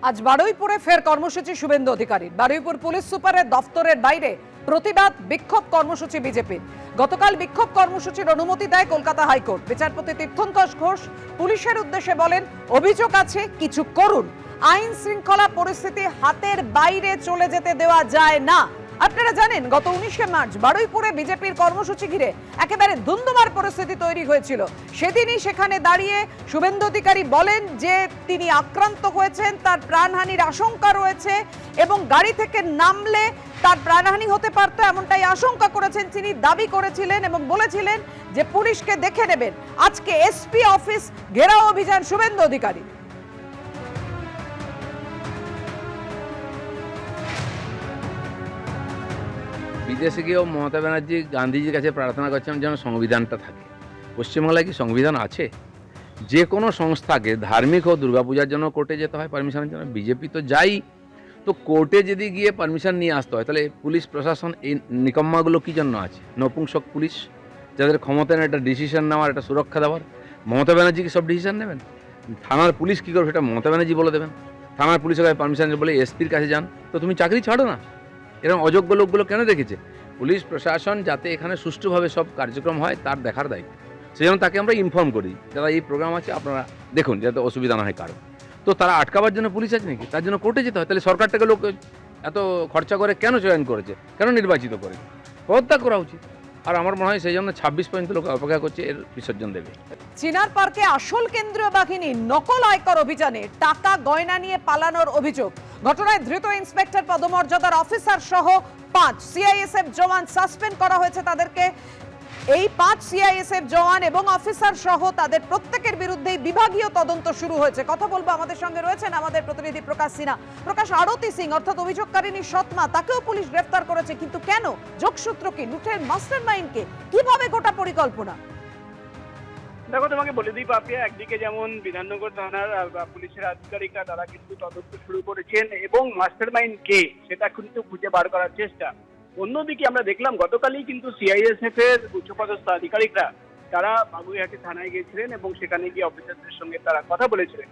আজ বারুইপুরে ফের কর্মসূচি শুভেন্দু অধিকারীর। বারুইপুর পুলিশ সুপারের দফতরের বাইরে প্রতিবাদ বিক্ষোভ কর্মসূচি বিজেপির। গতকাল বিক্ষোভ কর্মসূচির অনুমতি দেয় কলকাতা হাইকোর্ট। বিচারপতি তীর্থঙ্কর ঘোষ পুলিশের উদ্দেশ্যে বলেন, অভিযোগ আছে, কিছু করুন। আইন শৃঙ্খলা পরিস্থিতি হাতের বাইরে চলে যেতে দেওয়া যায় না। আপনারা জানেন, গত 19শে মার্চ বারুইপুরে বিজেপির কর্মসূচি ঘিরে একেবারে ধুন্ধুমার পরিস্থিতি তৈরি হয়েছিল। সেদিনই সেখানে দাঁড়িয়ে শুভেন্দু অধিকারী বলেন যে তিনি আক্রান্ত হয়েছেন, তার প্রাণহানির আশঙ্কা রয়েছে এবং গাড়ি থেকে নামলে তার প্রাণহানি হতে পারত, এমনটাই আশঙ্কা করেছেন তিনি, দাবি করেছিলেন এবং বলেছিলেন যে পুলিশকে দেখে নেবেন। আজকে এসপি অফিস ঘেরাও অভিযান শুভেন্দু অধিকারী। বিদেশে গিয়েও মমতা ব্যানার্জি গান্ধীজির কাছে প্রার্থনা করছেন যেন সংবিধানটা থাকে। পশ্চিমবাংলায় কি সংবিধান আছে? যে কোনো সংস্থাকে ধার্মিক ও দুর্গাপূজার জন্য কোর্টে যেতে হয় পারমিশনের জন্য। বিজেপি তো যাই, তো কোর্টে যদি গিয়ে পারমিশন নিয়ে আসতে হয়, তাহলে পুলিশ প্রশাসন এই নিকম্মাগুলো কী জন্য আছে? নপুংসক পুলিশ, যাদের ক্ষমতা নেই একটা ডিসিশন নেওয়ার, একটা সুরক্ষা দেওয়ার। মমতা ব্যানার্জি কি সব ডিসিশন নেবেন? থানার পুলিশ কী করবে সেটা মমতা ব্যানার্জি বলে দেবেন। থানার পুলিশের কাছে পারমিশন বলে এসপির কাছে যান, তো তুমি চাকরি ছাড়ো না। এরকম অযোগ্য লোকগুলো কেন রেখেছে? পুলিশ প্রশাসন যাতে এখানে সুষ্ঠুভাবে সব কার্যক্রম হয় তার দেখার দায়িত্ব। সেই জন্য তাকে আমরা ইনফর্ম করি, যারা এই প্রোগ্রাম আছে আপনারা দেখুন যাতে অসুবিধা না হয় কারো। তো তারা আটকাবার জন্য পুলিশ আছে নাকি? তার জন্য কোর্টে যেতে হয়। তাহলে সরকারটাকে লোক এত খরচা করে কেন চয়ন করেছে, কেন নির্বাচিত করে? পদত্যাগ করা উচিত। আর আমার মনে হয় সেই জন্য 26 পর্যন্ত লোক অপেক্ষা করছে এর বিসর্জন দেবে। চিনার পার্কে আসল কেন্দ্রীয় বাহিনী নকল আয়কর অভিযানে টাকা গয়না নিয়ে পালানোর অভিযোগ। ঘটনায় ধৃত ইন্সপেক্টর পদমর্যাদার অফিসার সহ 5 সিআইএসএফ জওয়ান সাসপেন্ড করা হয়েছে তাদেরকে। এই 5 সিআইএসএফ জওয়ান এবং অফিসার সহ তাদের প্রত্যেকের বিরুদ্ধে বিভাগীয় তদন্ত শুরু হয়েছে। কথা বলবো, আমাদের সঙ্গে রয়েছেন আমাদের প্রতিনিধি প্রকাশ সিনহা। প্রকাশ, আরতি সিং অর্থাৎ অভিযোগকারিনী সৎমা, তাকেও পুলিশ গ্রেফতার করেছে, কিন্তু কেন? যোগসূত্র কি? লুটের মাস্টারমাইন্ড কে? কিভাবে গোটা পরিকল্পনা? দেখো, তোমাকে বলে দিই পাপিয়া, একদিকে যেমন বিধাননগর থানার পুলিশের আধিকারিকরা তারা কিন্তু তদন্ত শুরু করেছেন এবং মাস্টারমাইন্ড কে সেটা কিন্তু খুঁজে বার করার চেষ্টা। অন্যদিকে আমরা দেখলাম গতকালই কিন্তু সিআইএসএফ এর উচ্চপদস্থ আধিকারিকরা তারা বাগুইহাটি থানায় গিয়েছিলেন এবং সেখানে গিয়ে অফিসারদের সঙ্গে তারা কথা বলেছিলেন।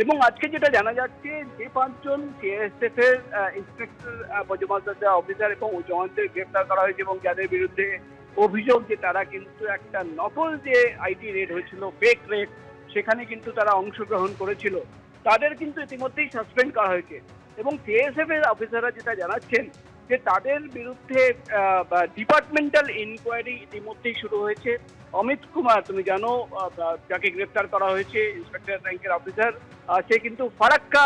এবং আজকে যেটা জানা যাচ্ছে, যে 5 জন সিআইএসএফ এর ইন্সপেক্টর পদমর্যাদা অফিসার এবং জওয়ানদের গ্রেফতার করা হয়েছে এবং যাদের বিরুদ্ধে অভিযোগ যে তারা কিন্তু একটা নকল যে আইটি রেড হয়েছিল, ফেক রেড, সেখানে কিন্তু তারা অংশগ্রহণ করেছিল, তাদের কিন্তু ইতিমধ্যেই সাসপেন্ড করা হয়েছে। এবং সিএসএফ এর অফিসাররা যেটা জানাচ্ছেন যে তাদের বিরুদ্ধে ডিপার্টমেন্টাল ইনকোয়ারি ইতিমধ্যেই শুরু হয়েছে। অমিত কুমার, তুমি জানো, যাকে গ্রেফতার করা হয়েছে, ইন্সপেক্টর র্যাঙ্কের অফিসার, সে কিন্তু ফারাক্কা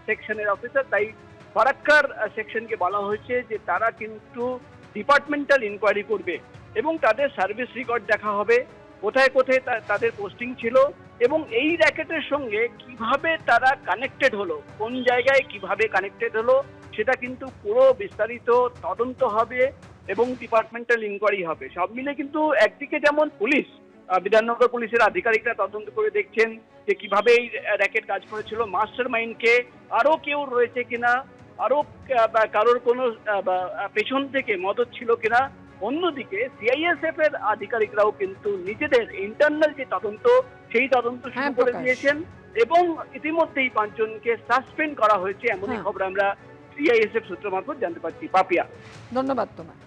সেকশনের অফিসার। তাই ফারাক্কার সেকশনকে বলা হয়েছে যে তারা কিন্তু ডিপার্টমেন্টাল ইনকোয়ারি করবে এবং তাদের সার্ভিস রেকর্ড দেখা হবে, কোথায় কোথায় তাদের পোস্টিং ছিল এবং এই র্যাকেটের সঙ্গে কিভাবে তারা কানেক্টেড হলো, কোন জায়গায় কিভাবে কানেক্টেড হলো, সেটা কিন্তু পুরো বিস্তারিত তদন্ত হবে এবং ডিপার্টমেন্টাল ইনকোয়ারি হবে। সব মিলে কিন্তু একদিকে যেমন পুলিশ, বিধাননগর পুলিশের আধিকারিকরা তদন্ত করে দেখছেন যে কিভাবে এই র্যাকেট কাজ করেছিল, মাস্টার মাইন্ডকে আরো কেউ রয়েছে কিনা, আরো কারোর কোনো পেছন থেকে মদত ছিল কিনা। অন্যদিকে সিআইএসএফ এর আধিকারিকরাও কিন্তু নিজেদের ইন্টারনাল যে তদন্ত, সেই তদন্ত শুরু করে দিয়েছেন এবং ইতিমধ্যেই 5 জনকে সাসপেন্ড করা হয়েছে, এমনই খবর আমরা সিআইএসএফ সূত্র মারফত জানতে পারছি। পাপিয়া, ধন্যবাদ তোমায়।